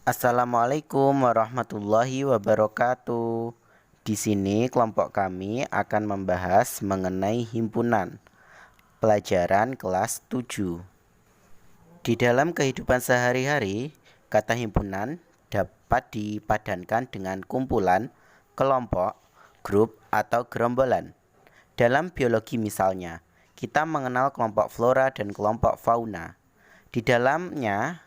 Assalamualaikum warahmatullahi wabarakatuh. Di sini kelompok kami akan membahas mengenai himpunan pelajaran kelas 7. Di dalam kehidupan sehari-hari, kata himpunan dapat dipadankan dengan kumpulan, kelompok, grup, atau gerombolan. Dalam biologi misalnya, kita mengenal kelompok flora dan kelompok fauna. Di dalamnya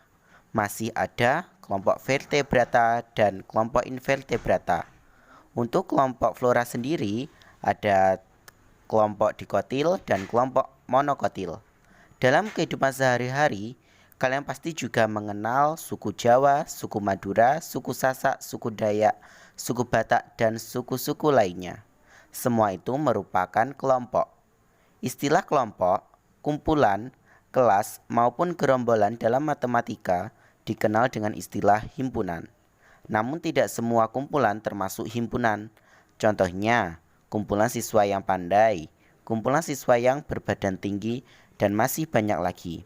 masih ada kelompok vertebrata dan kelompok invertebrata. Untuk kelompok flora sendiri ada kelompok dikotil dan kelompok monokotil. Dalam kehidupan sehari-hari, kalian pasti juga mengenal suku Jawa, suku Madura, suku Sasak, suku Dayak, suku Batak, dan suku-suku lainnya. Semua itu merupakan kelompok. Istilah kelompok, kumpulan, kelas, maupun gerombolan dalam matematika dikenal dengan istilah himpunan. Namun tidak semua kumpulan termasuk himpunan. Contohnya, kumpulan siswa yang pandai, kumpulan siswa yang berbadan tinggi, dan masih banyak lagi.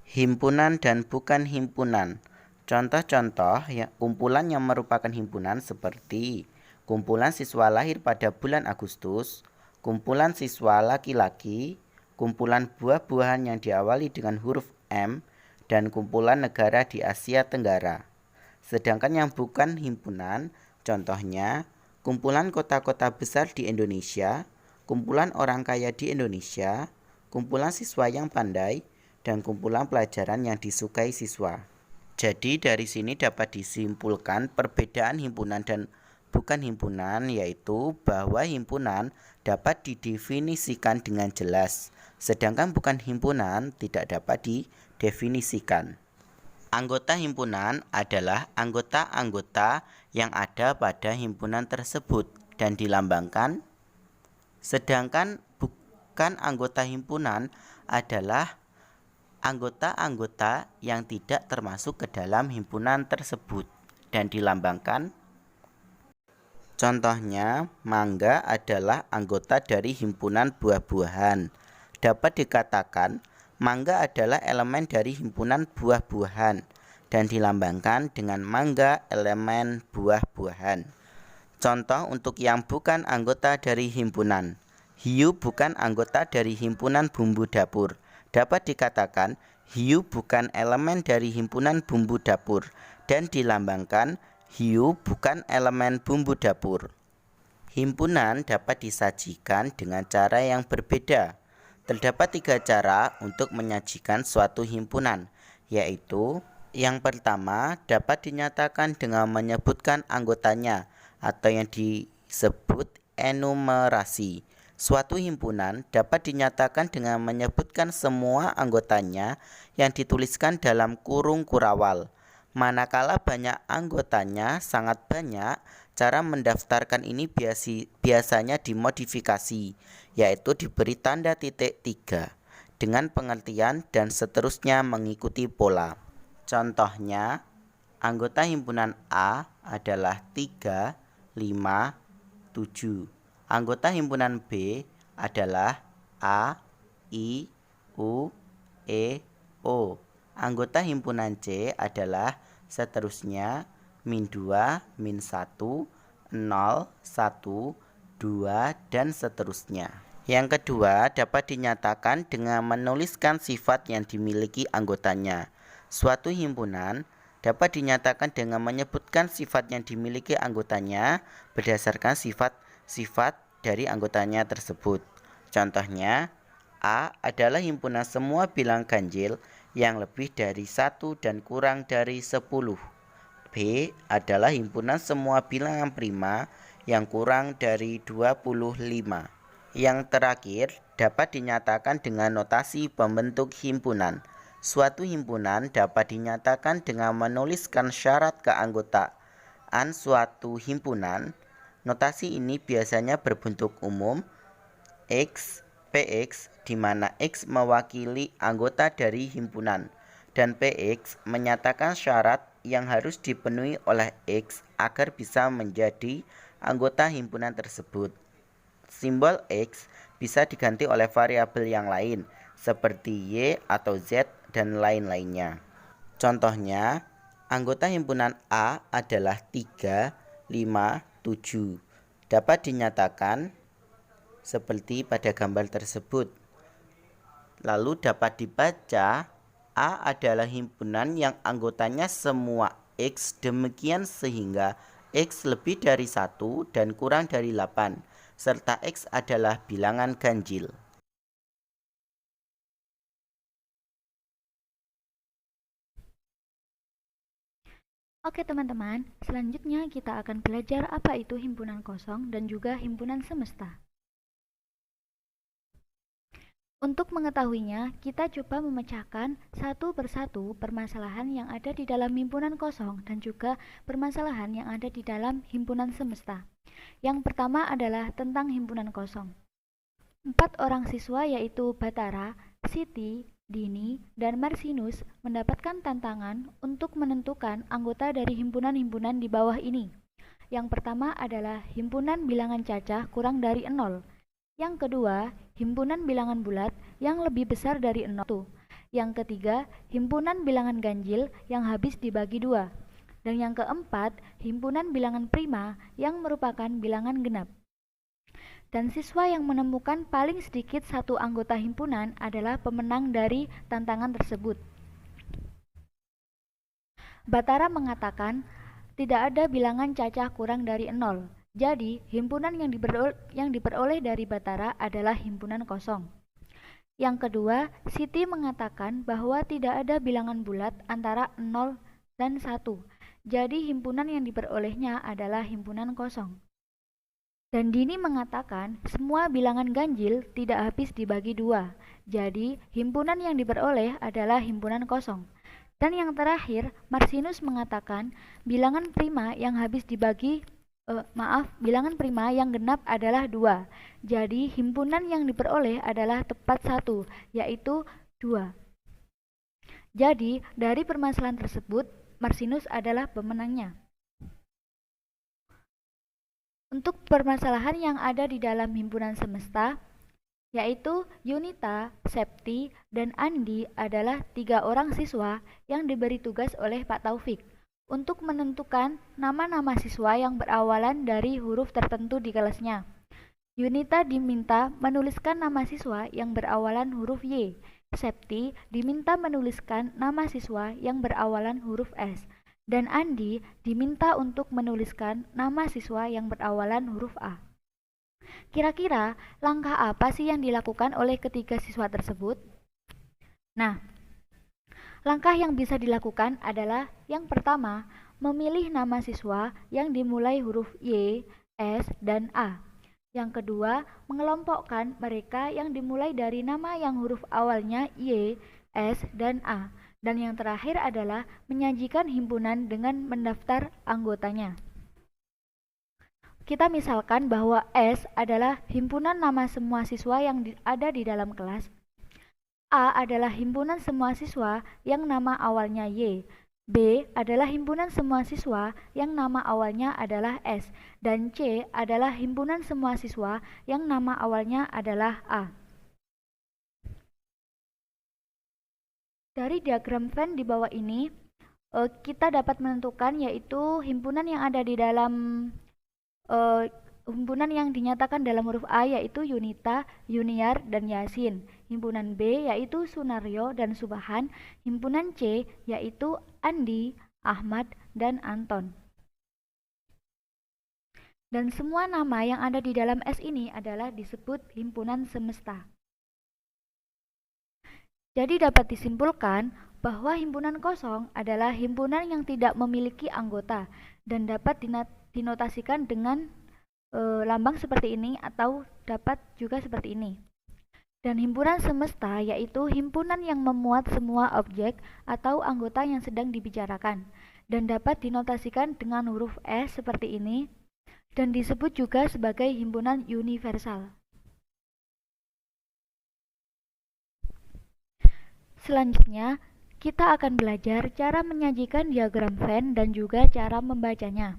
Himpunan dan bukan himpunan. Contoh-contoh kumpulan yang merupakan himpunan seperti kumpulan siswa lahir pada bulan Agustus, kumpulan siswa laki-laki, kumpulan buah-buahan yang diawali dengan huruf M, dan kumpulan negara di Asia Tenggara. Sedangkan yang bukan himpunan, contohnya kumpulan kota-kota besar di Indonesia, kumpulan orang kaya di Indonesia, kumpulan siswa yang pandai, dan kumpulan pelajaran yang disukai siswa. Jadi dari sini dapat disimpulkan perbedaan himpunan dan bukan himpunan, yaitu bahwa himpunan dapat didefinisikan dengan jelas, sedangkan bukan himpunan tidak dapat didefinisikan. Anggota himpunan adalah anggota-anggota yang ada pada himpunan tersebut dan dilambangkan, sedangkan bukan anggota himpunan adalah anggota-anggota yang tidak termasuk ke dalam himpunan tersebut dan dilambangkan. Contohnya, mangga adalah anggota dari himpunan buah-buahan. Dapat dikatakan, mangga adalah elemen dari himpunan buah-buahan dan dilambangkan dengan mangga elemen buah-buahan. Contoh untuk yang bukan anggota dari himpunan. Hiu bukan anggota dari himpunan bumbu dapur. Dapat dikatakan, hiu bukan elemen dari himpunan bumbu dapur dan dilambangkan hiu bukan elemen bumbu dapur. Himpunan dapat disajikan dengan cara yang berbeda. Terdapat 3 cara untuk menyajikan suatu himpunan, yaitu yang pertama dapat dinyatakan dengan menyebutkan anggotanya atau yang disebut enumerasi. Suatu himpunan dapat dinyatakan dengan menyebutkan semua anggotanya yang dituliskan dalam kurung kurawal. Manakala banyak anggotanya sangat banyak, cara mendaftarkan ini biasanya dimodifikasi, yaitu diberi tanda titik 3 dengan pengertian dan seterusnya mengikuti pola. Contohnya, anggota himpunan A adalah 3, 5, 7. Anggota himpunan B adalah A, I, U, E, O. Anggota himpunan C adalah seterusnya min 2, min 1, 0, 1, 2, dan seterusnya. Yang kedua dapat dinyatakan dengan menuliskan sifat yang dimiliki anggotanya. Suatu himpunan dapat dinyatakan dengan menyebutkan sifat yang dimiliki anggotanya berdasarkan sifat-sifat dari anggotanya tersebut. Contohnya, A adalah himpunan semua bilang ganjil yang lebih dari 1 dan kurang dari 10. B adalah himpunan semua bilangan prima yang kurang dari 25. Yang terakhir dapat dinyatakan dengan notasi pembentuk himpunan. Suatu himpunan dapat dinyatakan dengan menuliskan syarat keanggotaan suatu himpunan. Notasi ini biasanya berbentuk umum X, PX, di mana X mewakili anggota dari himpunan dan PX menyatakan syarat yang harus dipenuhi oleh X agar bisa menjadi anggota himpunan tersebut. Simbol X bisa diganti oleh variabel yang lain seperti Y atau Z dan lain-lainnya. Contohnya, Anggota himpunan A adalah 3, 5, 7. Dapat dinyatakan seperti pada gambar tersebut. Lalu dapat dibaca A adalah himpunan yang anggotanya semua X, demikian sehingga X lebih dari 1 dan kurang dari 8, serta X adalah bilangan ganjil. Oke teman-teman, selanjutnya kita akan belajar apa itu himpunan kosong dan juga himpunan semesta. Untuk mengetahuinya, kita coba memecahkan satu persatu permasalahan yang ada di dalam himpunan kosong dan juga permasalahan yang ada di dalam himpunan semesta. Yang pertama adalah tentang himpunan kosong. 4 orang siswa yaitu Batara, Siti, Dini, dan Marsinus mendapatkan tantangan untuk menentukan anggota dari himpunan-himpunan di bawah ini. Yang pertama adalah himpunan bilangan cacah kurang dari 0. Yang kedua, himpunan bilangan bulat yang lebih besar dari 0. Yang ketiga, himpunan bilangan ganjil yang habis dibagi 2. Dan yang keempat, himpunan bilangan prima yang merupakan bilangan genap. Dan siswa yang menemukan paling sedikit satu anggota himpunan adalah pemenang dari tantangan tersebut. Batara mengatakan tidak ada bilangan cacah kurang dari 0. Jadi, himpunan yang diperoleh dari Batara adalah himpunan kosong. Yang kedua, Siti mengatakan bahwa tidak ada bilangan bulat antara 0 dan 1. Jadi, himpunan yang diperolehnya adalah himpunan kosong. Dan Dini mengatakan semua bilangan ganjil tidak habis dibagi 2. Jadi, himpunan yang diperoleh adalah himpunan kosong. Dan yang terakhir, Marsinus mengatakan bilangan prima yang habis dibagi bilangan prima yang genap adalah 2. Jadi, himpunan yang diperoleh adalah tepat 1, yaitu 2. Jadi, dari permasalahan tersebut, Marsinus adalah pemenangnya. Untuk permasalahan yang ada di dalam himpunan semesta, yaitu Yunita, Septi, dan Andi adalah 3 orang siswa yang diberi tugas oleh Pak Taufik untuk menentukan nama-nama siswa yang berawalan dari huruf tertentu di kelasnya. Yunita diminta menuliskan nama siswa yang berawalan huruf Y. Septi diminta menuliskan nama siswa yang berawalan huruf S. Dan Andi diminta untuk menuliskan nama siswa yang berawalan huruf A. Kira-kira langkah apa sih yang dilakukan oleh ketiga siswa tersebut? Nah, langkah yang bisa dilakukan adalah yang pertama, memilih nama siswa yang dimulai huruf Y, S, dan A. Yang kedua, mengelompokkan mereka yang dimulai dari nama yang huruf awalnya Y, S, dan A. Dan yang terakhir adalah menyajikan himpunan dengan mendaftar anggotanya. Kita misalkan bahwa S adalah himpunan nama semua siswa yang ada di dalam kelas. A adalah himpunan semua siswa yang nama awalnya Y. B adalah himpunan semua siswa yang nama awalnya adalah S. Dan C adalah himpunan semua siswa yang nama awalnya adalah A. Dari diagram Venn di bawah ini, kita dapat menentukan yaitu himpunan yang ada di dalam himpunan yang dinyatakan dalam huruf A yaitu Yunita, Yuniar, dan Yasin. Himpunan B yaitu Sunaryo dan Subahan. Himpunan C yaitu Andi, Ahmad, dan Anton. Dan semua nama yang ada di dalam S ini adalah disebut himpunan semesta. Jadi dapat disimpulkan bahwa himpunan kosong adalah himpunan yang tidak memiliki anggota dan dapat dinotasikan dengan lambang seperti ini atau dapat juga seperti ini. Dan himpunan semesta yaitu himpunan yang memuat semua objek atau anggota yang sedang dibicarakan dan dapat dinotasikan dengan huruf S seperti ini dan disebut juga sebagai himpunan universal. Selanjutnya, kita akan belajar cara menyajikan diagram Venn dan juga cara membacanya.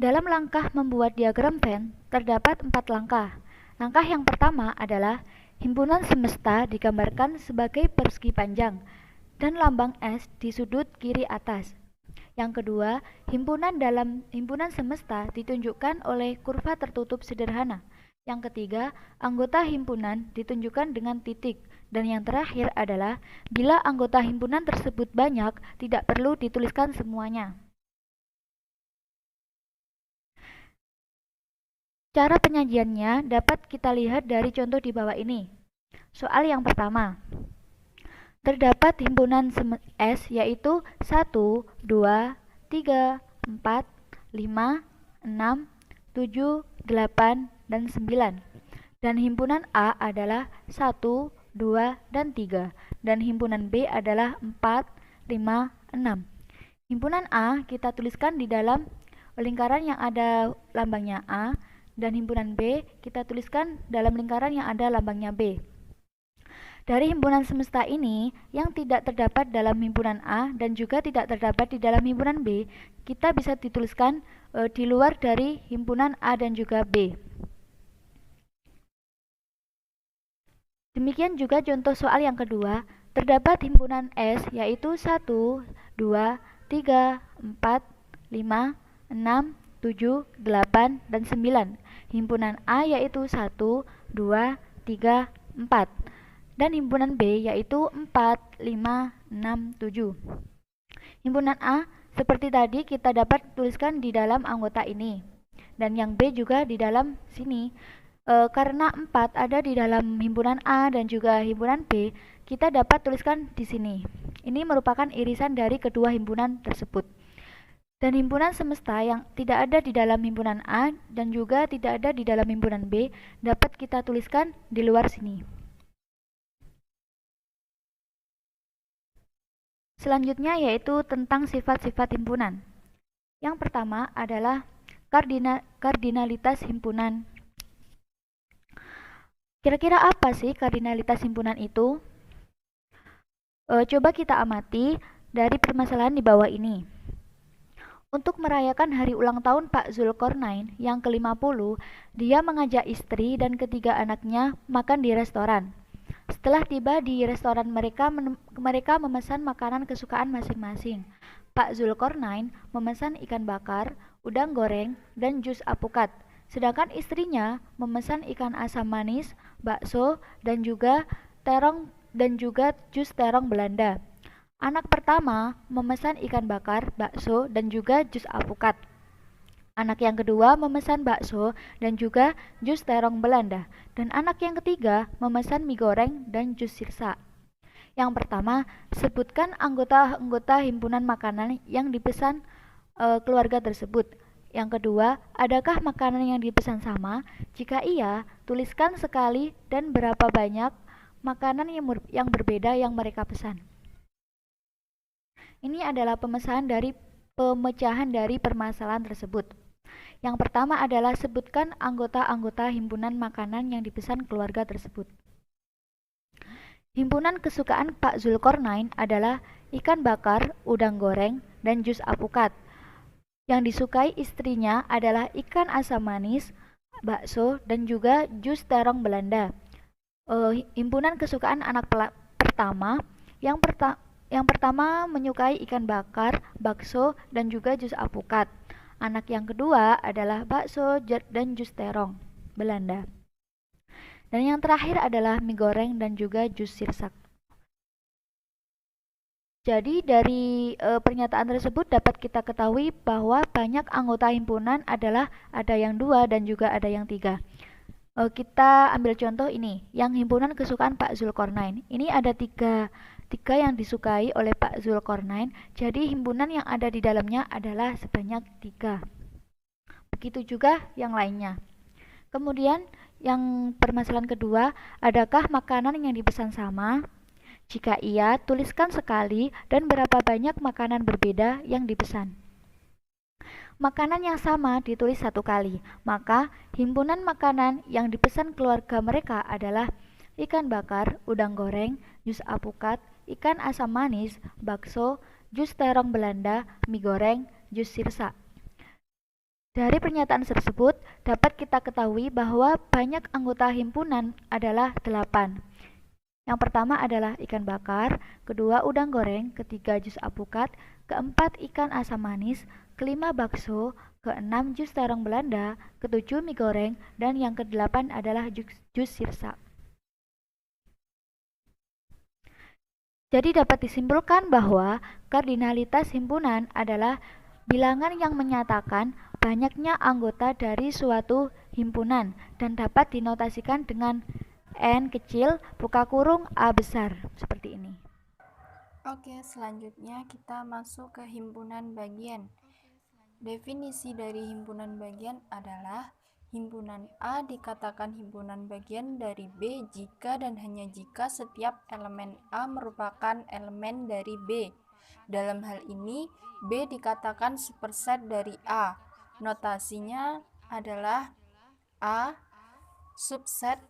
Dalam langkah membuat diagram Venn, terdapat 4 langkah. Langkah yang pertama adalah himpunan semesta digambarkan sebagai persegi panjang dan lambang S di sudut kiri atas. Yang kedua, himpunan dalam himpunan semesta ditunjukkan oleh kurva tertutup sederhana. Yang ketiga, anggota himpunan ditunjukkan dengan titik. Dan yang terakhir adalah, bila anggota himpunan tersebut banyak, tidak perlu dituliskan semuanya. Cara penyajiannya dapat kita lihat dari contoh di bawah ini. Soal yang pertama. Terdapat himpunan S yaitu 1, 2, 3, 4, 5, 6, 7, 8, dan 9. Dan himpunan A adalah 1, 2, dan 3. Dan himpunan B adalah 4, 5, 6. Himpunan A kita tuliskan di dalam lingkaran yang ada lambangnya A, dan himpunan B kita tuliskan dalam lingkaran yang ada lambangnya B. Dari himpunan semesta ini, yang tidak terdapat dalam himpunan A dan juga tidak terdapat di dalam himpunan B, kita bisa dituliskan di luar dari himpunan A dan juga B. Demikian juga contoh soal yang kedua, terdapat himpunan S yaitu 1, 2, 3, 4, 5, 6, 7, 8, dan 9. Himpunan A yaitu 1, 2, 3, 4. Dan himpunan B yaitu 4, 5, 6, 7. Himpunan A seperti tadi kita dapat tuliskan di dalam anggota ini. Dan yang B juga di dalam sini. Karena 4 ada di dalam himpunan A dan juga himpunan B, kita dapat tuliskan di sini. Ini merupakan irisan dari kedua himpunan tersebut. Dan himpunan semesta yang tidak ada di dalam himpunan A dan juga tidak ada di dalam himpunan B dapat kita tuliskan di luar sini. Selanjutnya yaitu tentang sifat-sifat himpunan. Yang pertama adalah kardinalitas himpunan. Kira-kira apa sih kardinalitas himpunan itu? Coba kita amati dari permasalahan di bawah ini. Untuk merayakan hari ulang tahun Pak Zulkarnain yang ke-50, dia mengajak istri dan ketiga anaknya makan di restoran. Setelah tiba di restoran mereka memesan makanan kesukaan masing-masing. Pak Zulkarnain memesan ikan bakar, udang goreng, dan jus apukat. Sedangkan istrinya memesan ikan asam manis, bakso, dan juga jus terong Belanda. Anak pertama memesan ikan bakar, bakso, dan juga jus apukat. Anak yang kedua memesan bakso dan juga jus terong Belanda. Dan anak yang ketiga memesan mie goreng dan jus sirsa. Yang pertama, sebutkan anggota-anggota himpunan makanan yang dipesan keluarga tersebut. Yang kedua, adakah makanan yang dipesan sama? Jika iya, tuliskan sekali dan berapa banyak makanan yang berbeda yang mereka pesan. Ini adalah pemecahan dari permasalahan tersebut. Yang pertama adalah sebutkan anggota-anggota himpunan makanan yang dipesan keluarga tersebut. Himpunan kesukaan Pak Zulkarnain adalah ikan bakar, udang goreng, dan jus apukat. Yang disukai istrinya adalah ikan asam manis, bakso, dan juga jus terong Belanda. Himpunan kesukaan anak pertama yang pertama menyukai ikan bakar, bakso, dan juga jus apukat. Anak yang kedua adalah bakso dan jus terong Belanda. Dan yang terakhir adalah mie goreng dan juga jus sirsak. Jadi dari pernyataan tersebut dapat kita ketahui bahwa banyak anggota himpunan adalah ada yang 2 dan juga ada yang 3. Kita ambil contoh ini, yang himpunan kesukaan Pak Zulkarnain. Ini ada tiga yang disukai oleh Pak Zulkarnain, jadi himpunan yang ada di dalamnya adalah sebanyak 3. Begitu juga yang lainnya. Kemudian yang permasalahan kedua, adakah makanan yang dipesan sama? Jika iya, tuliskan sekali dan berapa banyak makanan berbeda yang dipesan. Makanan yang sama ditulis 1 kali, maka himpunan makanan yang dipesan keluarga mereka adalah ikan bakar, udang goreng, jus apukat, ikan asam manis, bakso, jus terong Belanda, mie goreng, jus sirsa. Dari pernyataan tersebut dapat kita ketahui bahwa banyak anggota himpunan adalah 8. Yang pertama adalah ikan bakar, kedua udang goreng, ketiga jus alpukat, keempat ikan asam manis, kelima bakso, keenam jus terong Belanda, ketujuh mie goreng, dan yang kedelapan adalah jus sirsa. Jadi dapat disimpulkan bahwa kardinalitas himpunan adalah bilangan yang menyatakan banyaknya anggota dari suatu himpunan dan dapat dinotasikan dengan N kecil buka kurung A besar seperti ini. Oke, selanjutnya kita masuk ke himpunan bagian. Definisi dari himpunan bagian adalah himpunan A dikatakan himpunan bagian dari B jika dan hanya jika setiap elemen A merupakan elemen dari B. Dalam hal ini, B dikatakan superset dari A. Notasinya adalah A subset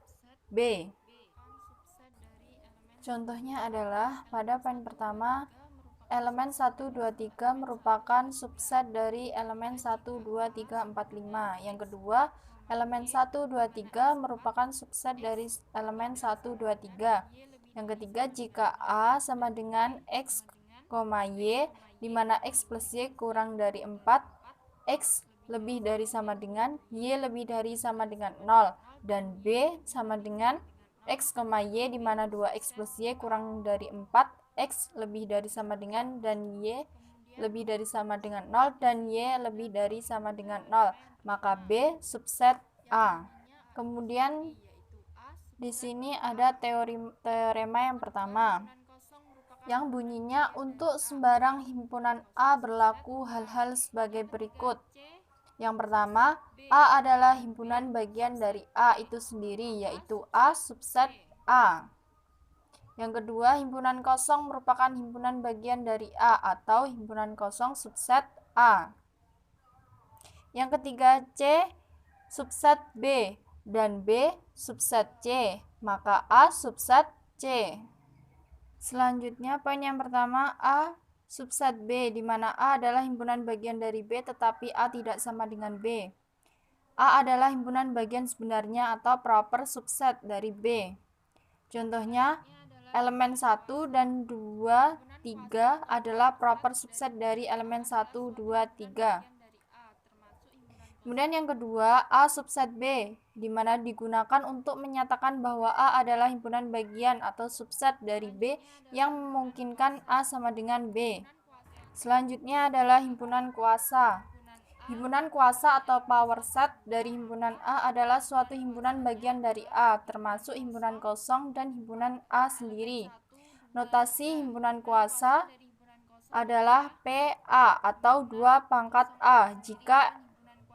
B. Contohnya adalah pada poin pertama, elemen 1, 2, 3 merupakan subset dari elemen 1, 2, 3, 4, 5. Yang kedua, elemen 1, 2, 3 merupakan subset dari elemen 1, 2, 3. Yang ketiga, jika A sama dengan X, Y, di mana X plus Y kurang dari 4, X lebih dari sama dengan, Y lebih dari sama dengan 0, dan B sama dengan X, Y di mana 2X plus Y kurang dari 4, X lebih dari sama dengan, dan Y lebih dari sama dengan 0, dan Y lebih dari sama dengan 0. Maka B subset A. Kemudian di sini ada teorema yang pertama, yang bunyinya untuk sembarang himpunan A berlaku hal-hal sebagai berikut. Yang pertama, A adalah himpunan bagian dari A itu sendiri, yaitu A subset A. Yang kedua, himpunan kosong merupakan himpunan bagian dari A atau himpunan kosong subset A. Yang ketiga, C subset B dan B subset C, maka A subset C. Selanjutnya, poin yang pertama, A subset B, di mana A adalah himpunan bagian dari B tetapi A tidak sama dengan B. A adalah himpunan bagian sebenarnya atau proper subset dari B. Contohnya, elemen 1 dan 2, 3 adalah proper subset dari elemen 1, 2, 3. Kemudian yang kedua, A subset B, di mana digunakan untuk menyatakan bahwa A adalah himpunan bagian atau subset dari B yang memungkinkan A sama dengan B. Selanjutnya adalah himpunan kuasa. Himpunan kuasa atau power set dari himpunan A adalah suatu himpunan bagian dari A, termasuk himpunan kosong dan himpunan A sendiri. Notasi himpunan kuasa adalah PA atau 2 pangkat A jika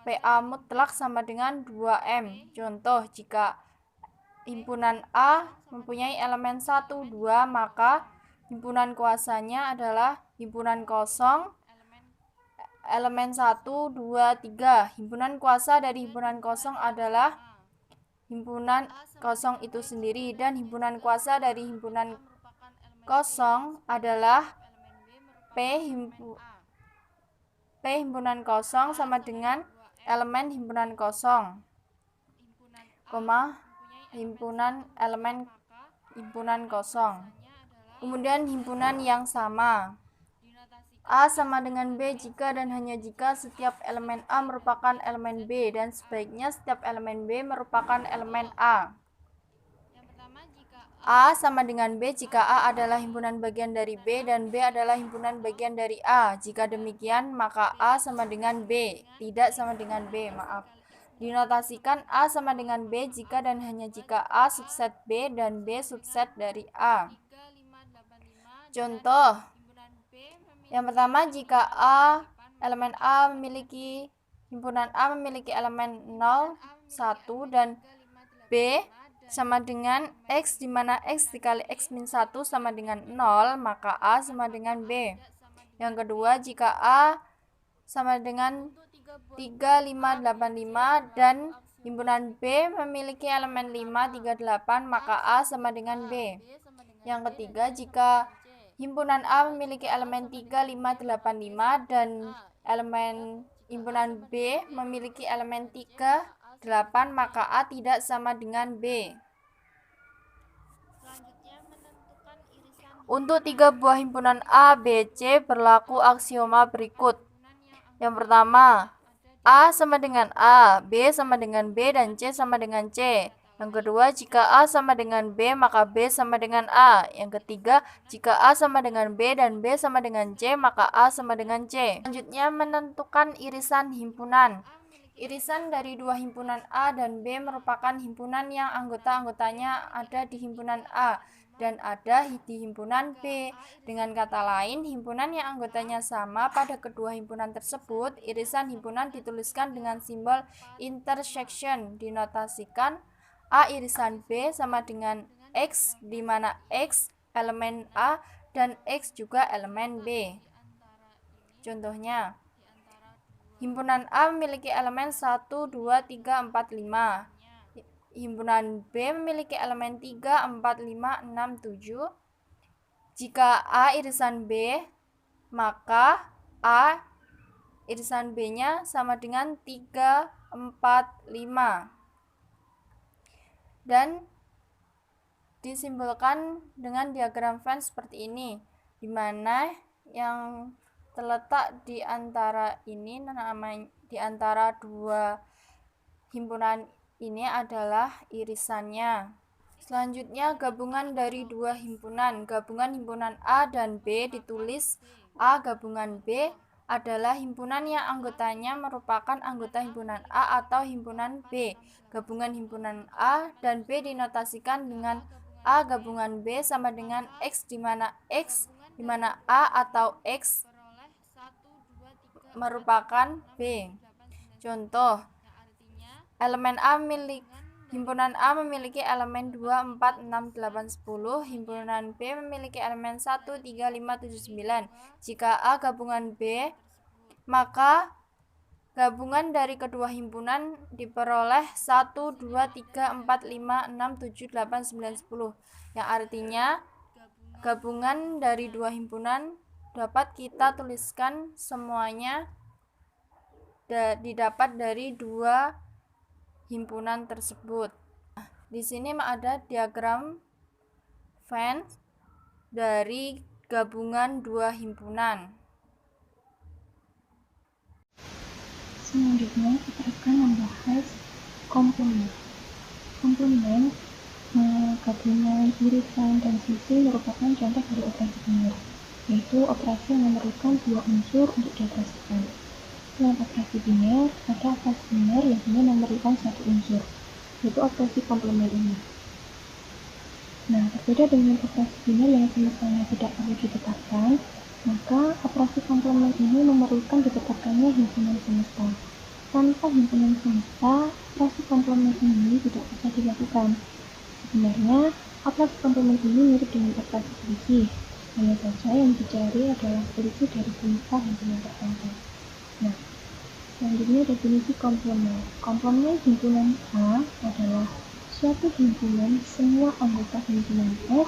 PA mutlak sama dengan 2M. Contoh, jika himpunan A mempunyai elemen 1, 2, maka himpunan kuasanya adalah himpunan kosong elemen 1, 2, 3. Himpunan kuasa dari himpunan kosong adalah himpunan kosong itu sendiri, dan himpunan kuasa dari himpunan kosong adalah P himpunan kosong sama dengan elemen himpunan kosong, himpunan elemen himpunan kosong. Kemudian himpunan yang sama. A sama dengan B jika dan hanya jika setiap elemen A merupakan elemen B, dan sebaliknya setiap elemen B merupakan elemen A. A sama dengan B jika A adalah himpunan bagian dari B dan B adalah himpunan bagian dari A. Jika demikian, maka A sama dengan B, tidak sama dengan B, maaf. Dinotasikan A sama dengan B jika dan hanya jika A subset B dan B subset dari A. Contoh, yang pertama, jika elemen A memiliki himpunan A memiliki elemen 0, 1 dan B sama dengan X, di mana X dikali X min 1 sama dengan 0, maka A sama dengan B. Yang kedua, jika A sama dengan 3, 5, 8, 5 dan himpunan B memiliki elemen 5, 3, 8, maka A sama dengan B. Yang ketiga, jika himpunan A memiliki elemen 3, 5, 8, 5 dan elemen himpunan B memiliki elemen 3, 8, maka A tidak sama dengan B. Untuk 3 buah himpunan A, B, C berlaku aksioma berikut. Yang pertama, A sama dengan A, B sama dengan B, dan C sama dengan C. Yang kedua, jika A sama dengan B, maka B sama dengan A. Yang ketiga, jika A sama dengan B dan B sama dengan C, maka A sama dengan C. Selanjutnya, menentukan irisan himpunan. Irisan dari dua himpunan A dan B merupakan himpunan yang anggota-anggotanya ada di himpunan A dan ada di himpunan B. Dengan kata lain, himpunan yang anggotanya sama pada kedua himpunan tersebut, irisan himpunan dituliskan dengan simbol intersection, dinotasikan A irisan B sama dengan X, di mana X elemen A dan X juga elemen B. Contohnya, himpunan A memiliki elemen 1, 2, 3, 4, 5. Himpunan B memiliki elemen 3, 4, 5, 6, 7. Jika A irisan B, maka A irisan B-nya sama dengan 3, 4, 5. Dan disimbolkan dengan diagram Venn seperti ini, di mana yang terletak di antara ini, di antara dua himpunan ini adalah irisannya. Selanjutnya, gabungan dari dua himpunan. Gabungan himpunan A dan B ditulis A gabungan B adalah himpunan yang anggotanya merupakan anggota himpunan A atau himpunan B. Gabungan himpunan A dan B dinotasikan dengan A gabungan B sama dengan X, di mana A atau X merupakan B. Contoh, himpunan A memiliki elemen 2, 4, 6, 8, 10. Himpunan B memiliki elemen 1, 3, 5, 7, 9. Jika A gabungan B, maka gabungan dari kedua himpunan diperoleh 1, 2, 3, 4, 5, 6, 7, 8, 9, 10. Yang artinya gabungan dari dua himpunan dapat kita tuliskan semuanya didapat dari dua himpunan tersebut. Di sini ada diagram Venn dari gabungan dua himpunan. Selanjutnya kita akan membahas komplement. Komplement, gabungan irisan dan sisi merupakan contoh dari operasi biner, yaitu operasi yang memerlukan dua unsur untuk dioperasikan. Selain operasi biner, ada operasi biner yang hanya memerlukan satu unsur, yaitu operasi komplement ini. Nah, berbeda dengan operasi biner yang semestinya tidak perlu ditetapkan, maka operasi komplement ini memerlukan ditetapkannya himpunan semesta. Tanpa himpunan semesta, operasi komplement ini tidak bisa dilakukan. Sebenarnya, operasi komplement ini mirip dengan operasi selisih, hanya saja yang dicari adalah selisih dari jumlah himpunan tertentu. Nah, selanjutnya definisi komplement. Komplement himpunan A adalah suatu himpunan semua anggota himpunan S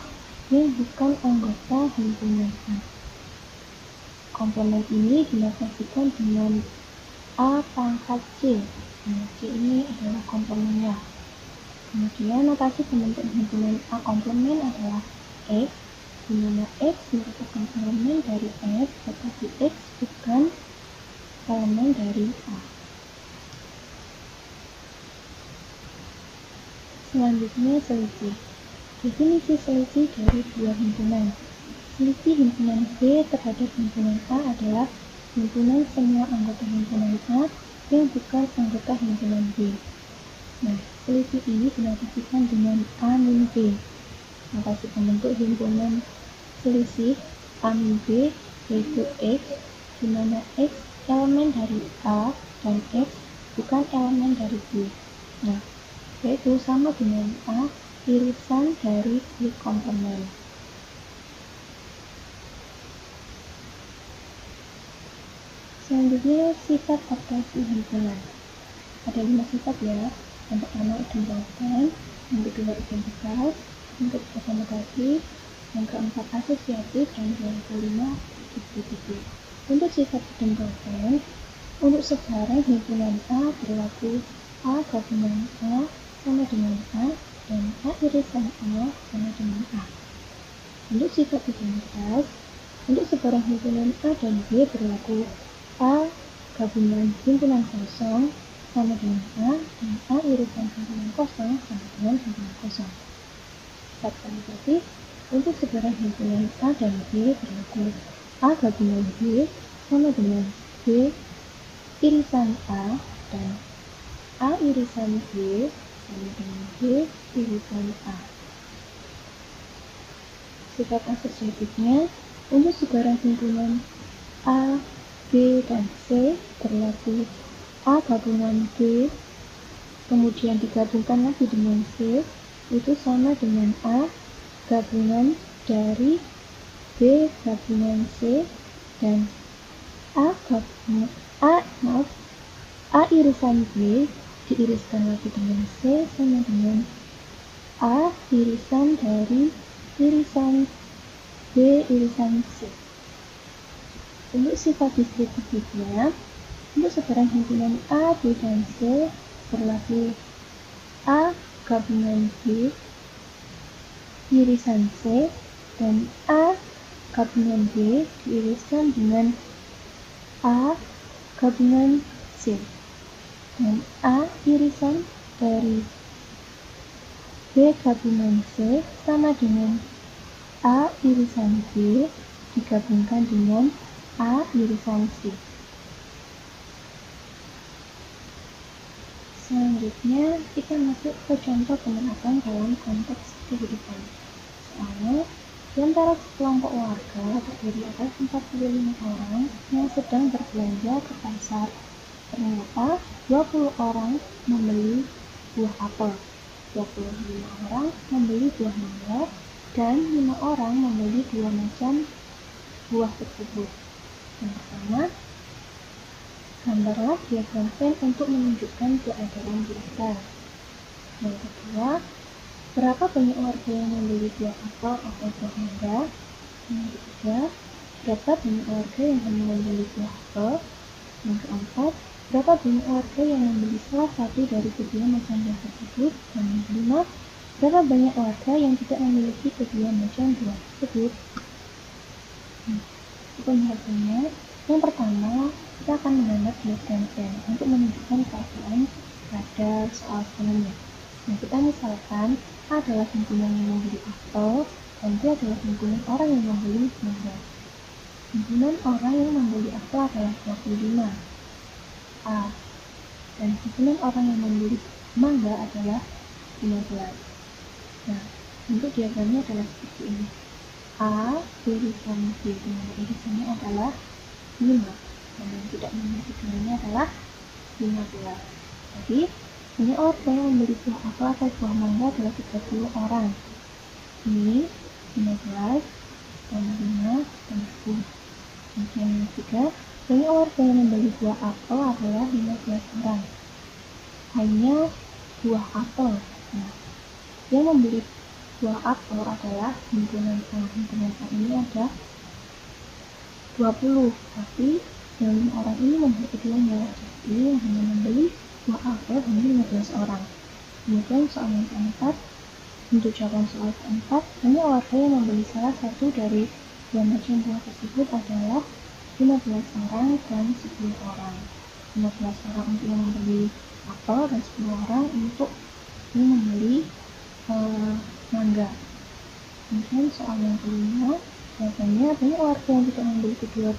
yang bukan anggota himpunan A. Komplement ini dinotasikan dengan A pangkat C. Nah, C ini adalah komplemennya. Kemudian notasi pembentuk himpunan A komplement adalah X, di mana X merupakan elemen dari S, tetapi X bukan elemen dari A. Selanjutnya selisih. Definisi selisih dari dua himpunan. Selisih himpunan B terhadap himpunan A adalah himpunan semua anggota himpunan A yang bukan anggota himpunan B. Nah, selisih ini dinotasikan dengan A min B. Notasi pembentuk himpunan selisih A min B yaitu X, di mana X elemen dari A dan X bukan elemen dari B. Nah, yaitu sama dengan A irisan dari si komplement. Selanjutnya, sifat operasi himpunan. Ada 5 sifat ya. Yang pertama identitas, yang kedua identitas, yang ketiga akomodasi, yang keempat asosiatif, dan yang kelima distributif. Untuk sifat idempoten, untuk sebarang himpunan A berlaku A gabungan A sama dengan A dan A irisan A sama dengan A. Untuk sifat identitas, untuk sebarang himpunan A dan B berlaku A gabungan himpunan kosong sama dengan A dan A irisan himpunan kosong sama dengan himpunan kosong. Kata negatif, untuk sebarang himpunan A dan B berlaku A gabungan B sama dengan B irisan A dan A irisan B sama dengan B irisan A. Sifat asosiatifnya, untuk sebarang himpunan A, B, dan C berlaku A gabungan B kemudian digabungkan lagi dengan C itu sama dengan A gabungan dari B gabungan C dan A irisan B diiriskan lagi dengan C sama dengan A irisan dari irisan B irisan C. Untuk sifat distributifnya, untuk sebarang himpunan A, B, dan C berlaku A gabungan B irisan C dan A gabungan B diiriskan dengan A gabungan C dan A irisan dari B gabungan C sama dengan A irisan B digabungkan dengan A irisan C. Selanjutnya kita masuk ke contoh penerapan dalam konteks kehidupan. Soalnya, di antara sekelompok warga terdiri atas 45 orang yang sedang berbelanja ke pasar. Ternyata 20 orang membeli buah apel, 25 orang membeli buah mangga, dan 5 orang membeli 2 macam buah tersebut. Yang pertama, gambarlah diagram Venn untuk menunjukkan keadaan biasa. Yang kedua, berapa banyak warga yang membeli buah apel atau buah mangga? Yang ketiga, berapa banyak warga yang hanya membeli buah apel? Yang keempat, berapa banyak warga yang membeli salah satu dari kedua macam buah tersebut? Dan yang kelima, berapa banyak warga yang tidak memiliki kedua macam buah tersebut? Penjelasannya, yang pertama, kita akan menggambar diagram Venn untuk menunjukkan keadaan pada soal sebelumnya. Nah, kita misalkan A adalah himpunan yang membeli apel dan B adalah himpunan orang yang membeli mangga. Himpunan orang yang membeli apel adalah 25 A dan himpunan orang yang membeli mangga adalah 15. Nah, bentuk diagramnya adalah seperti ini. A irisan B dengan irisannya adalah 5 dan yang tidak memiliki dengannya adalah 15. Jadi, banyak orang yang membeli buah apel atau buah mangga adalah 30 orang. Ini 15 dan 5 dan 10. Kemudian yang ketiga, banyak warga yang membeli buah apel adalah 15 orang. Hanya buah apel. Nah, yang membeli buah apel adalah himpunan A. Himpunan A ini ada 20, tapi yang 5 orang ini membeli keduanya. Jadi yang hanya membeli buah apel hanya 15 orang. Kemudian soal yang keempat, untuk jawaban soal keempat, banyak warga yang membeli salah satu dari dua macam buah tersebut adalah 15 orang dan 10 orang. 15 orang untuk yang membeli apel dan 10 orang untuk yang membeli mangga. Kemudian soal yang kelima, jawabannya banyak warga yang tidak membeli kedua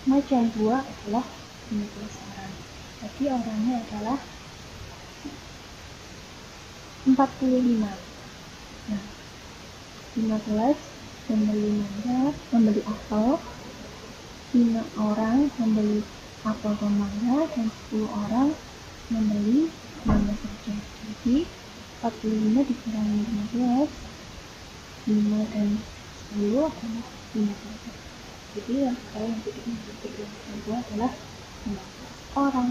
macam buah adalah 15 orang. Jadi orangnya adalah 45. Nah, 15 membeli mangga, membeli apel, 5 orang membeli apel dan mangga, dan 10 orang membeli mangga saja. Jadi 45 dikurangi 15, 5 dan 10 adalah 15. Jadi warga yang tidak membeli kedua macam buah adalah 15 orang.